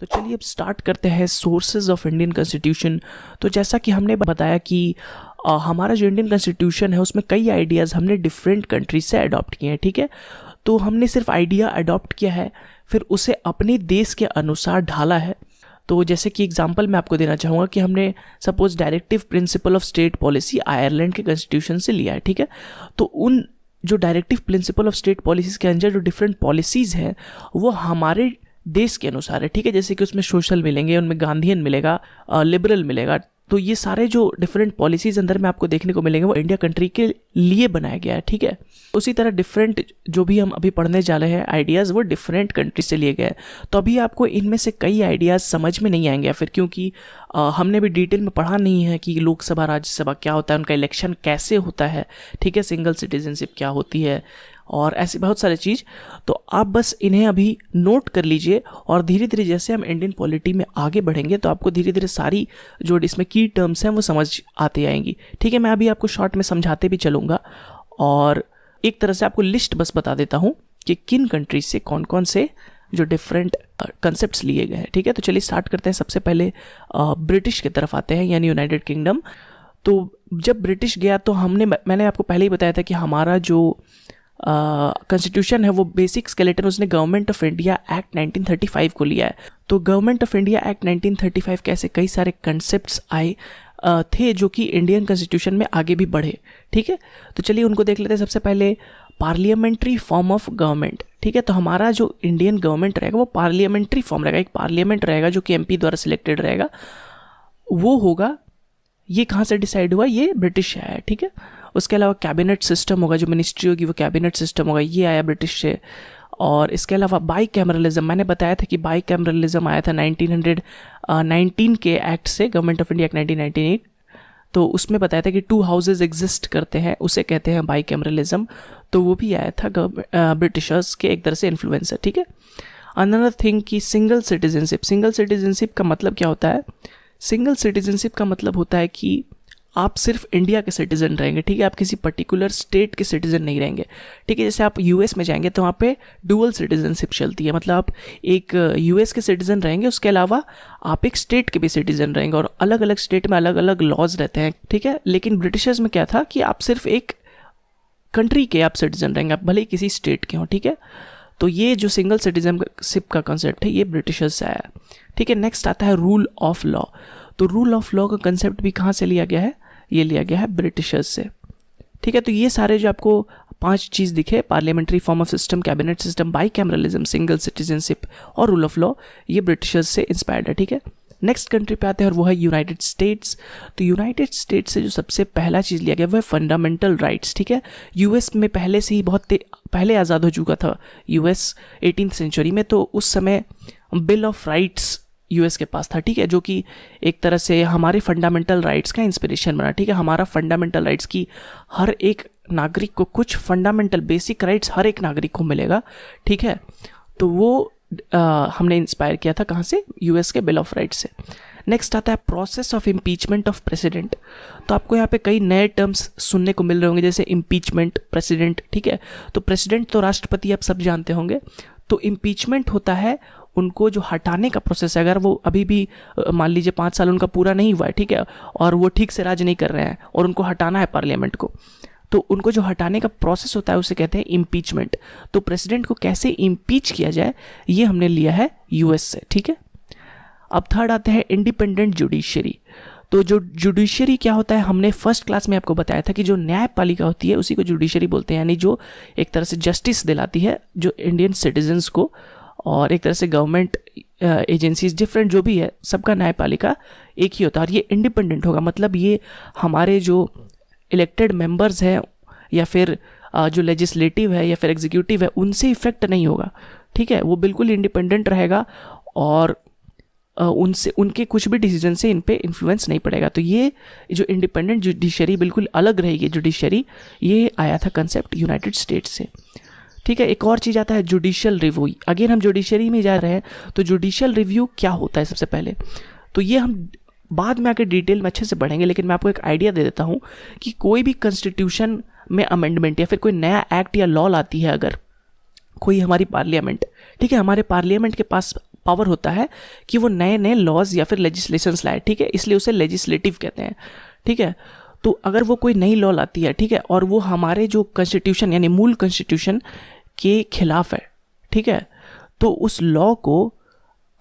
तो चलिए अब स्टार्ट करते हैं सोर्सेज ऑफ इंडियन कॉन्स्टिट्यूशन। तो जैसा कि हमने बताया कि हमारा जो इंडियन कॉन्स्टिट्यूशन है उसमें कई आइडियाज़ हमने डिफरेंट कंट्रीज से अडॉप्ट किए हैं, ठीक है। तो हमने सिर्फ आइडिया अडॉप्ट किया है, फिर उसे अपने देश के अनुसार ढाला है। तो जैसे कि एग्जांपल मैं आपको देना चाहूँगा कि हमने suppose directive principle of state policy Ireland के कॉन्स्टिट्यूशन से लिया है, ठीक है। तो उन जो directive principle of state policies के अंदर जो डिफरेंट पॉलिसीज़ हैं वो हमारे देश के अनुसार है, ठीक है। जैसे कि उसमें सोशल मिलेंगे, उनमें गांधीयन मिलेगा, लिबरल मिलेगा। तो ये सारे जो डिफरेंट पॉलिसीज़ अंदर में आपको देखने को मिलेंगे वो इंडिया कंट्री के लिए बनाया गया है, ठीक है। उसी तरह डिफरेंट जो भी हम अभी पढ़ने जा रहे हैं आइडियाज़ वो डिफरेंट कंट्री से लिए गए हैं। तो अभी आपको इनमें से कई आइडियाज़ समझ में नहीं आएंगे, फिर क्योंकि हमने भी डिटेल में पढ़ा नहीं है कि लोकसभा राज्यसभा क्या होता है, उनका इलेक्शन कैसे होता है, ठीक है, सिंगल सिटीजनशिप क्या होती है और ऐसी बहुत सारी चीज़। तो आप बस इन्हें अभी नोट कर लीजिए और धीरे धीरे जैसे हम इंडियन पॉलिटी में आगे बढ़ेंगे तो आपको धीरे धीरे सारी जो इसमें की टर्म्स हैं वो समझ आती आएंगी, ठीक है। मैं अभी आपको शॉर्ट में समझाते भी चलूँगा और एक तरह से आपको लिस्ट बस बता देता हूँ कि किन कंट्रीज से कौन कौन से जो डिफरेंट कंसेप्ट्स लिए गए हैं, ठीक है। तो चलिए स्टार्ट करते हैं। सबसे पहले ब्रिटिश की तरफ आते हैं, यानी यूनाइटेड किंगडम। तो जब ब्रिटिश गया तो मैंने आपको पहले ही बताया था कि हमारा जो कॉन्स्टिट्यूशन है वो बेसिक स्केलेटन उसने गवर्नमेंट ऑफ इंडिया एक्ट 1935 को लिया है। तो गवर्नमेंट ऑफ इंडिया एक्ट 1935 के ऐसे कई सारे कंसेप्ट्स आए थे जो कि इंडियन कॉन्स्टिट्यूशन में आगे भी बढ़े, ठीक है। तो चलिए उनको देख लेते हैं। सबसे पहले पार्लियामेंट्री फॉर्म ऑफ गवर्नमेंट, ठीक है। तो हमारा जो इंडियन गवर्नमेंट रहेगा वो पार्लियामेंट्री फॉर्म रहेगा, एक पार्लियामेंट रहेगा जो कि एमपी द्वारा सिलेक्टेड रहेगा, वो होगा। ये कहाँ से डिसाइड हुआ? ये ब्रिटिश आया, ठीक है। उसके अलावा कैबिनेट सिस्टम होगा, जो मिनिस्ट्री होगी वो कैबिनेट सिस्टम होगा, ये आया ब्रिटिश से। और इसके अलावा बाई कैमरलिज्म, मैंने बताया था कि बाई कैमरलिज्म आया था 1919 के एक्ट से, गवर्नमेंट ऑफ इंडिया एक्ट 1998। तो उसमें बताया था कि 2 हाउसेज एग्जिस्ट करते हैं, उसे कहते हैं बाई कैमरलिज्म। तो वो भी आया था ब्रिटिशर्स के एक तरह से इन्फ्लुएंस है, ठीक है। अनदर थिंग कि सिंगल सिटीजनशिप। सिंगल सिटीजनशिप का मतलब क्या होता है? सिंगल सिटीजनशिप का मतलब होता है कि आप सिर्फ इंडिया के सिटीजन रहेंगे, ठीक है। आप किसी पर्टिकुलर स्टेट के सिटीजन नहीं रहेंगे, ठीक है। जैसे आप यूएस में जाएंगे तो वहाँ पे डुअल सिटीजनशिप चलती है, मतलब आप एक यूएस के सिटीजन रहेंगे, उसके अलावा आप एक स्टेट के भी सिटीजन रहेंगे और अलग अलग स्टेट में अलग अलग लॉज रहते हैं, ठीक है। लेकिन ब्रिटिशर्स में क्या था कि आप सिर्फ एक कंट्री के आप सिटीजन रहेंगे, आप भले ही किसी स्टेट के हों, ठीक है। तो ये जो सिंगल सिटीजनशिप का कॉन्सेप्ट है ये ब्रिटिशर्स से आया, ठीक है। नेक्स्ट आता है रूल ऑफ लॉ। तो रूल ऑफ लॉ का कंसेप्ट भी कहाँ से लिया गया है? ये लिया गया है ब्रिटिशर्स से, ठीक है। तो ये सारे जो आपको 5 चीज़ दिखे, parliamentary form of system, cabinet system, by cameralism, single citizenship और रूल ऑफ लॉ, ये ब्रिटिशर्स से इंस्पायर्ड है, ठीक है। नेक्स्ट कंट्री पे आते हैं और वो है यूनाइटेड स्टेट्स। तो यूनाइटेड स्टेट्स से जो सबसे पहला चीज़ लिया गया वो है फंडामेंटल राइट्स, ठीक है। यूएस में पहले से ही बहुत पहले आज़ाद हो चुका था यूएस 18th सेंचुरी में, तो उस समय बिल ऑफ राइट्स यूएस के पास था, ठीक है, जो कि एक तरह से हमारे फंडामेंटल राइट्स का इंस्पिरेशन बना, ठीक है। हमारा फंडामेंटल राइट्स की हर एक नागरिक को कुछ फंडामेंटल बेसिक राइट्स हर एक नागरिक को मिलेगा, ठीक है। तो वो हमने इंस्पायर किया था कहाँ से? यूएस के बिल ऑफ राइट्स से। नेक्स्ट आता है process of impeachment of president. तो आपको यहाँ पे कई नए टर्म्स सुनने को मिल रहे होंगे, जैसे इम्पीचमेंट, प्रेसिडेंट, ठीक है। तो प्रेसिडेंट तो राष्ट्रपति आप सब जानते होंगे। तो इम्पीचमेंट होता है उनको जो हटाने का प्रोसेस है, अगर वो अभी भी मान लीजिए 5 साल उनका पूरा नहीं हुआ है, ठीक है, और वो ठीक से राज नहीं कर रहे हैं और उनको हटाना है पार्लियामेंट को, तो उनको जो हटाने का प्रोसेस होता है उसे कहते हैं इम्पीचमेंट। तो प्रेसिडेंट को कैसे इम्पीच किया जाए ये हमने लिया है यूएस से, ठीक है। अब थर्ड आते हैं इंडिपेंडेंट जुडिशरी। तो जो जुडिशरी क्या होता है, हमने फर्स्ट क्लास में आपको बताया था कि जो न्यायपालिका होती है उसी को जुडिशरी बोलते हैं, यानी जो एक तरह से जस्टिस दिलाती है जो इंडियन सिटीजन्स को, और एक तरह से गवर्नमेंट एजेंसीज डिफरेंट जो भी है सबका न्यायपालिका एक ही होता है और ये इंडिपेंडेंट होगा। मतलब ये हमारे जो इलेक्टेड मेंबर्स हैं या फिर जो लेजिस्लेटिव है या फिर एग्जीक्यूटिव है उनसे इफेक्ट नहीं होगा, ठीक है। वो बिल्कुल इंडिपेंडेंट रहेगा और उनसे उनके कुछ भी डिसीजन से इन पे इन्फ्लुएंस नहीं पड़ेगा। तो ये जो इंडिपेंडेंट जुडिशरी बिल्कुल अलग रहेगी जुडिशरी, ये आया था कंसेप्ट यूनाइटेड स्टेट्स से, ठीक है। एक और चीज़ आता है जुडिशियल रिव्यू। अगेन हम जुडिशरी में जा रहे हैं, तो जुडिशियल रिव्यू क्या होता है सबसे पहले? तो ये हम बाद में आकर डिटेल में अच्छे से पढ़ेंगे, लेकिन मैं आपको एक आइडिया दे देता हूँ कि कोई भी कॉन्स्टिट्यूशन में अमेंडमेंट या फिर कोई नया एक्ट या लॉ लाती है, अगर कोई हमारी पार्लियामेंट, ठीक है, हमारे पार्लियामेंट के पास पावर होता है कि वो नए नए लॉज या फिर लेजिस्लेशंस लाए, ठीक है, इसलिए उसे लेजिस्लेटिव कहते हैं, ठीक है। तो अगर वो कोई नई लॉ लाती है, ठीक है, और वो हमारे जो कॉन्स्टिट्यूशन यानी मूल कॉन्स्टिट्यूशन के खिलाफ है, ठीक है, तो उस लॉ को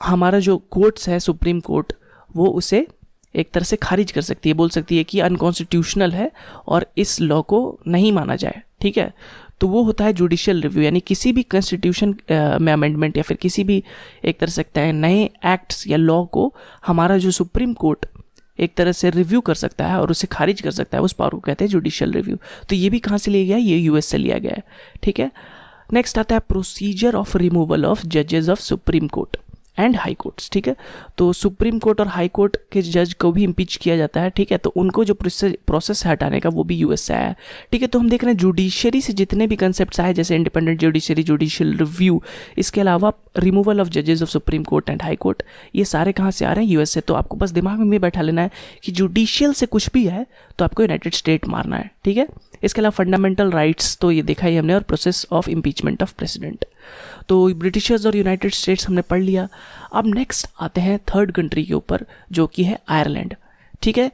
हमारा जो कोर्ट्स है, सुप्रीम कोर्ट, वो उसे एक तरह से खारिज कर सकती है, बोल सकती है कि अनकॉन्स्टिट्यूशनल है और इस लॉ को नहीं माना जाए, ठीक है। तो वो होता है जुडिशियल रिव्यू, यानी किसी भी कॉन्स्टिट्यूशन में अमेंडमेंट या फिर किसी भी एक तरह से सकता है नए एक्ट्स या लॉ को हमारा जो सुप्रीम कोर्ट एक तरह से रिव्यू कर सकता है और उसे खारिज कर सकता है, उस पावर को कहते हैं जुडिशियल रिव्यू। तो ये भी कहाँ से लिया गया है? ये यूएस से लिया गया है, ठीक है। नेक्स्ट आता है प्रोसीजर ऑफ रिमूवल ऑफ जजेस of supreme court and high courts, ठीक है। तो सुप्रीम कोर्ट और हाई कोर्ट के जज को भी इम्पीच किया जाता है, ठीक है। तो उनको जो प्रोसेस है हटाने का वो भी यूएस से आया है, ठीक है। तो हम देख रहे हैं जुडिशरी से जितने भी कंसेप्ट आए, जैसे इंडिपेंडेंट जुडिशरी, जुडिशियल रिव्यू, इसके अलावा रिमूवल ऑफ जजेस of supreme court and high court, ये सारे कहाँ से आ रहे हैं? यूएस से। तो आपको बस दिमाग में बैठा लेना है कि जुडिशियल से कुछ भी है तो आपको यूनाइटेड स्टेट मारना है, ठीक है। इसके अलावा फंडामेंटल राइट्स तो ये देखा ही हमने, और process of impeachment of president, तो ब्रिटिशर्स और यूनाइटेड स्टेट्स हमने पढ़ लिया। अब नेक्स्ट आते हैं थर्ड कंट्री के ऊपर, जो कि है आयरलैंड, ठीक है।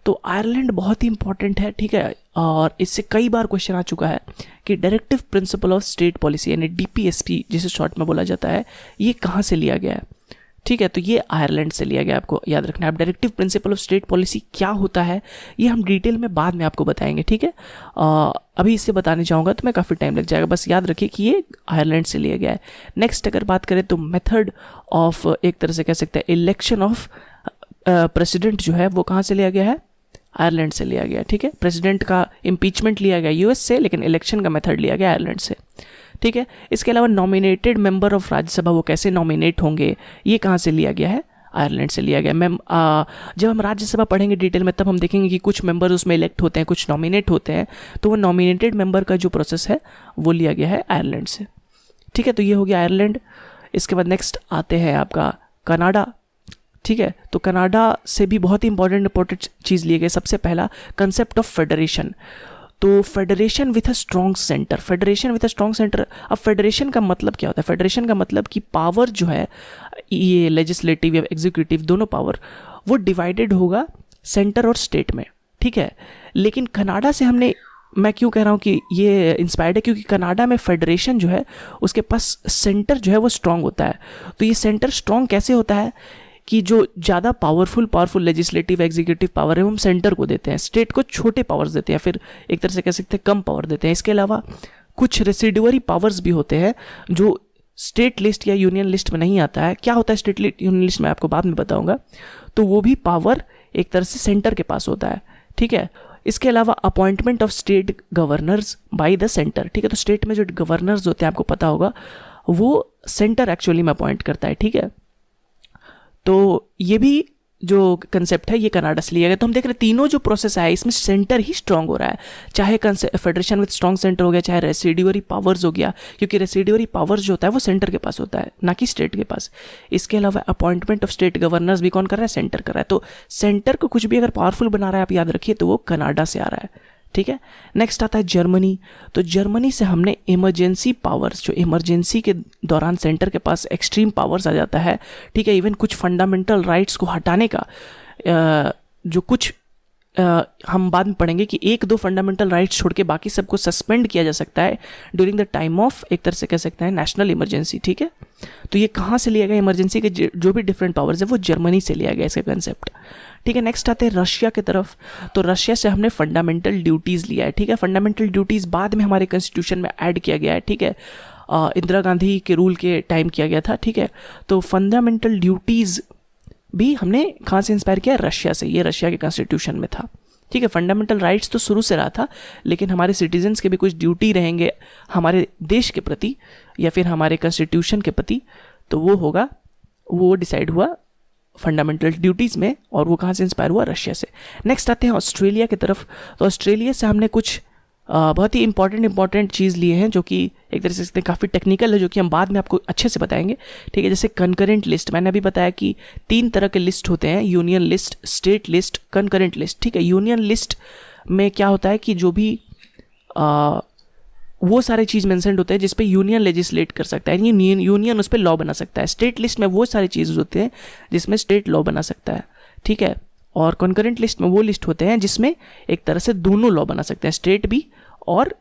तो आयरलैंड बहुत ही इंपॉर्टेंट है, ठीक है, और इससे कई बार क्वेश्चन आ चुका है कि directive principle of state policy यानी डीपीएसपी जिसे शॉर्ट में बोला जाता है, ये कहाँ से लिया गया है, ठीक है। तो ये आयरलैंड से लिया गया, आपको याद रखना है। अब directive principle of state policy क्या होता है ये हम डिटेल में बाद में आपको बताएंगे, ठीक है। अभी इससे बताने जाऊंगा तो मैं काफ़ी टाइम लग जाएगा, बस याद रखिए कि ये आयरलैंड से लिया गया है। नेक्स्ट अगर बात करें तो मेथड ऑफ एक तरह से कह सकते हैं इलेक्शन ऑफ प्रेसिडेंट जो है वो कहाँ से लिया गया है? आयरलैंड से लिया गया, ठीक है। प्रेसिडेंट का इम्पीचमेंट लिया गया यूएस से, लेकिन इलेक्शन का मेथड लिया गया आयरलैंड से, ठीक है। इसके अलावा नॉमिनेटेड मेंबर ऑफ राज्यसभा वो कैसे नॉमिनेट होंगे, ये कहाँ से लिया गया है? आयरलैंड से लिया गया। जब हम राज्यसभा पढ़ेंगे डिटेल में तब हम देखेंगे कि कुछ मेंबर उसमें इलेक्ट होते हैं, कुछ नॉमिनेट होते हैं, तो वो नॉमिनेटेड मेंबर का जो प्रोसेस है वो लिया गया है आयरलैंड से, ठीक है। तो ये हो गया आयरलैंड। इसके बाद नेक्स्ट आते हैं आपका कनाडा, ठीक है। तो कनाडा से भी बहुत ही इंपॉर्टेंट चीज़ लिए गए। सबसे पहला कंसेप्ट ऑफ फेडरेशन, तो federation with a strong centre, federation with a strong centre. अब फेडरेशन का मतलब क्या होता है? फेडरेशन का मतलब कि पावर जो है, ये लेजिस्लेटिव या एग्जीक्यूटिव दोनों पावर, वो डिवाइडेड होगा सेंटर और स्टेट में, ठीक है। लेकिन कनाडा से मैं क्यों कह रहा हूँ कि ये इंस्पायर्ड है, क्योंकि कनाडा में फेडरेशन जो है उसके पास सेंटर जो है वो स्ट्रॉन्ग होता है। तो ये सेंटर स्ट्रॉन्ग कैसे होता है कि जो ज़्यादा पावरफुल लेजिस्लेटिव एग्जीक्यूटिव पावर है वो हम सेंटर को देते हैं, स्टेट को छोटे पावर्स देते हैं, फिर एक तरह से कह सकते हैं कम पावर देते हैं। इसके अलावा कुछ रेसिडुअरी पावर्स भी होते हैं जो स्टेट लिस्ट या यूनियन लिस्ट में नहीं आता है। क्या होता है स्टेट लिस्ट यूनियन लिस्ट में आपको बाद में बताऊंगा। तो वो भी पावर एक तरह से सेंटर के पास होता है, ठीक है। इसके अलावा appointment of state governors by the centre, ठीक है। तो स्टेट में जो गवर्नर्स होते हैं आपको पता होगा वो सेंटर एक्चुअली में अपॉइंट करता है, ठीक है। तो ये भी जो कंसेप्ट है ये कनाडा से लिया गया। तो हम देख रहे हैं तीनों जो प्रोसेस है इसमें सेंटर ही स्ट्रांग हो रहा है, चाहे फेडरेशन विद स्ट्रांग सेंटर हो गया, चाहे रेसिडुअरी पावर्स हो गया, क्योंकि रेसिडुअरी पावर्स जो होता है वो सेंटर के पास होता है, ना कि स्टेट के पास। इसके अलावा अपॉइंटमेंट ऑफ स्टेट गवर्नर्स भी कौन कर रहा है? सेंटर कर रहा है। तो सेंटर को कुछ भी अगर पावरफुल बना रहा है, आप याद रखिए, तो वो कनाडा से आ रहा है, ठीक है। नेक्स्ट आता है जर्मनी। तो जर्मनी से हमने इमरजेंसी पावर्स, जो इमरजेंसी के दौरान सेंटर के पास एक्सट्रीम पावर्स आ जाता है, ठीक है। इवन कुछ फंडामेंटल राइट्स को हटाने का जो कुछ हम बाद में पढ़ेंगे कि एक दो फंडामेंटल राइट्स छोड़ के बाकी सबको सस्पेंड किया जा सकता है ड्यूरिंग द टाइम ऑफ एक तरह से कह सकते हैं नेशनल इमरजेंसी, ठीक है। तो ये कहाँ से लिया गया? इमरजेंसी के जो भी डिफरेंट पावर्स है वो जर्मनी से लिया गया इसका कंसेप्ट, ठीक है। नेक्स्ट आते हैं रशिया की तरफ। तो रशिया से हमने फंडामेंटल ड्यूटीज़ लिया है, ठीक है। फंडामेंटल ड्यूटीज़ बाद में हमारे कॉन्स्टिट्यूशन में ऐड किया गया है, ठीक है। इंदिरा गांधी के रूल के टाइम किया गया था, ठीक है। तो फंडामेंटल ड्यूटीज़ भी हमने कहाँ से इंस्पायर किया? रशिया से। ये रशिया के कॉन्स्टिट्यूशन में था, ठीक है। फंडामेंटल राइट्स तो शुरू से रहा था, लेकिन हमारे सिटीजन्स के भी कुछ ड्यूटी रहेंगे हमारे देश के प्रति या फिर हमारे कॉन्स्टिट्यूशन के प्रति, तो वो डिसाइड हुआ फंडामेंटल ड्यूटीज़ में, और वो कहाँ से इंस्पायर हुआ? रशिया से। नेक्स्ट आते हैं ऑस्ट्रेलिया की तरफ। तो ऑस्ट्रेलिया से हमने कुछ बहुत ही इंपॉर्टेंट चीज़ लिए हैं जो कि एक तरह से काफ़ी टेक्निकल है, जो कि हम बाद में आपको अच्छे से बताएंगे, ठीक है। जैसे कंकरेंट लिस्ट, मैंने अभी बताया कि 3 तरह के लिस्ट होते हैं, union list, state list, concurrent list, ठीक है। यूनियन लिस्ट में क्या होता है कि जो भी वो सारे चीज़ मेंशन होते हैं जिस पे यूनियन लेजिस्लेट कर सकता है, यानी यूनियन उस पर लॉ बना सकता है। स्टेट लिस्ट में वो सारी चीज़ होते हैं जिसमें स्टेट लॉ बना सकता है, ठीक है। और कॉन्करेंट लिस्ट में वो लिस्ट होते हैं जिसमें एक तरह से दोनों लॉ बना सकते हैं, स्टेट भी और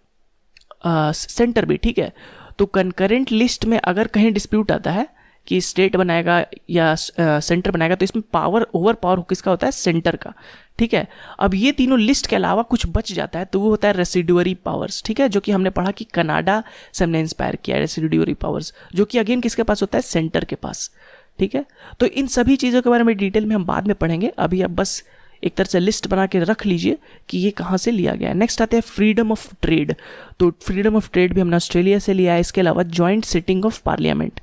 सेंटर भी, ठीक है। तो कॉन्करेंट लिस्ट में अगर कहीं डिस्प्यूट आता है कि स्टेट बनाएगा या सेंटर बनाएगा, तो इसमें ओवर पावर किसका होता है, सेंटर का, ठीक है। अब ये तीनों लिस्ट के अलावा कुछ बच जाता है तो वो होता है रेसिडुअरी पावर्स, ठीक है, जो कि हमने पढ़ा कि कनाडा से हमने इंस्पायर किया है रेसिडुअरी पावर्स, जो कि अगेन किसके पास होता है, सेंटर के पास, ठीक है। तो इन सभी चीज़ों के बारे में डिटेल में हम बाद में पढ़ेंगे, अभी आप बस एक तरह से लिस्ट बना के रख लीजिए कि ये कहाँ से लिया गया है। नेक्स्ट आते हैं फ्रीडम ऑफ ट्रेड। तो फ्रीडम ऑफ ट्रेड भी हमने ऑस्ट्रेलिया से लिया है। इसके अलावा जॉइंट सिटिंग ऑफ पार्लियामेंट,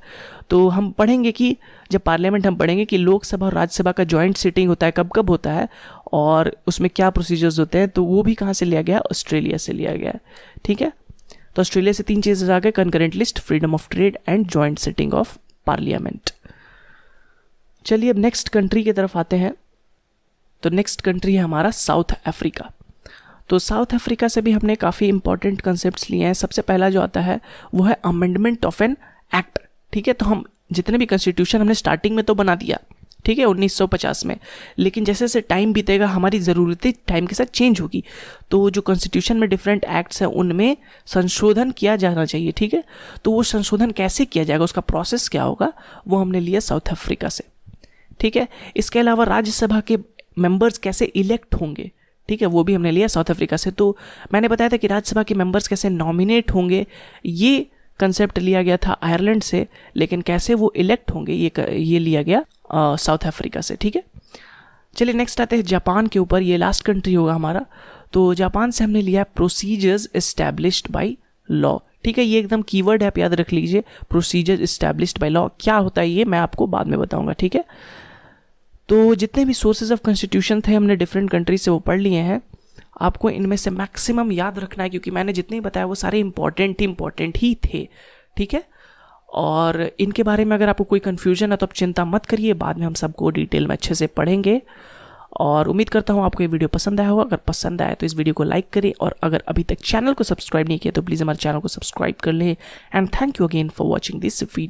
तो हम पढ़ेंगे कि जब पार्लियामेंट हम पढ़ेंगे कि लोकसभा और राज्यसभा का जॉइंट सिटिंग होता है, कब कब होता है और उसमें क्या प्रोसीजर्स होते हैं, तो वो भी कहाँ से लिया गया, ऑस्ट्रेलिया से लिया गया है, ठीक है। तो ऑस्ट्रेलिया से 3 चीज़ें आ गए, concurrent list, freedom of trade and joint sitting of parliament. चलिए अब नेक्स्ट कंट्री की तरफ आते हैं। तो नेक्स्ट कंट्री है हमारा साउथ अफ्रीका। तो साउथ अफ्रीका से भी हमने काफ़ी इंपॉर्टेंट कंसेप्ट्स लिए हैं। सबसे पहला जो आता है वो है अमेंडमेंट ऑफ एन एक्ट, ठीक है। तो हम जितने भी कॉन्स्टिट्यूशन हमने स्टार्टिंग में तो बना दिया, ठीक है, 1950 में, लेकिन जैसे जैसे टाइम बीतेगा हमारी ज़रूरतें टाइम के साथ चेंज होगी, तो जो कॉन्स्टिट्यूशन में डिफरेंट एक्ट्स हैं उनमें संशोधन किया जाना चाहिए, ठीक है। तो वो संशोधन कैसे किया जाएगा, उसका प्रोसेस क्या होगा, वो हमने लिया साउथ अफ्रीका से, ठीक है। इसके अलावा राज्यसभा के मेंबर्स कैसे इलेक्ट होंगे, ठीक है, वो भी हमने लिया साउथ अफ्रीका से। तो मैंने बताया था कि राज्यसभा के मेंबर्स कैसे नॉमिनेट होंगे, ये कंसेप्ट लिया गया था आयरलैंड से, लेकिन कैसे वो इलेक्ट होंगे ये लिया गया साउथ अफ्रीका से, ठीक है। चलिए नेक्स्ट आते हैं जापान के ऊपर, ये लास्ट कंट्री होगा हमारा। तो जापान से हमने लिया प्रोसीजर्स एस्टैब्लिश्ड बाय लॉ, ठीक है। ये एकदम कीवर्ड है, आप याद रख लीजिए, प्रोसीजर्स एस्टैब्लिश्ड बाय लॉ। क्या होता है ये मैं आपको बाद में बताऊंगा, ठीक है। तो जितने भी सोर्सेज ऑफ कॉन्स्टिट्यूशन थे हमने डिफरेंट कंट्री से वो पढ़ लिए हैं। आपको इनमें से मैक्सिमम याद रखना है, क्योंकि मैंने जितने बताया वो सारे इंपॉर्टेंट ही थे, ठीक है। और इनके बारे में अगर आपको कोई कन्फ्यूजन है तो आप चिंता मत करिए, बाद में हम सबको डिटेल में अच्छे से पढ़ेंगे। और उम्मीद करता हूँ आपको ये वीडियो पसंद आया होगा। अगर पसंद आया तो इस वीडियो को लाइक करें, और अगर अभी तक चैनल को सब्सक्राइब नहीं किया तो प्लीज़ हमारे चैनल को सब्सक्राइब कर लें। And thank you again for watching this video.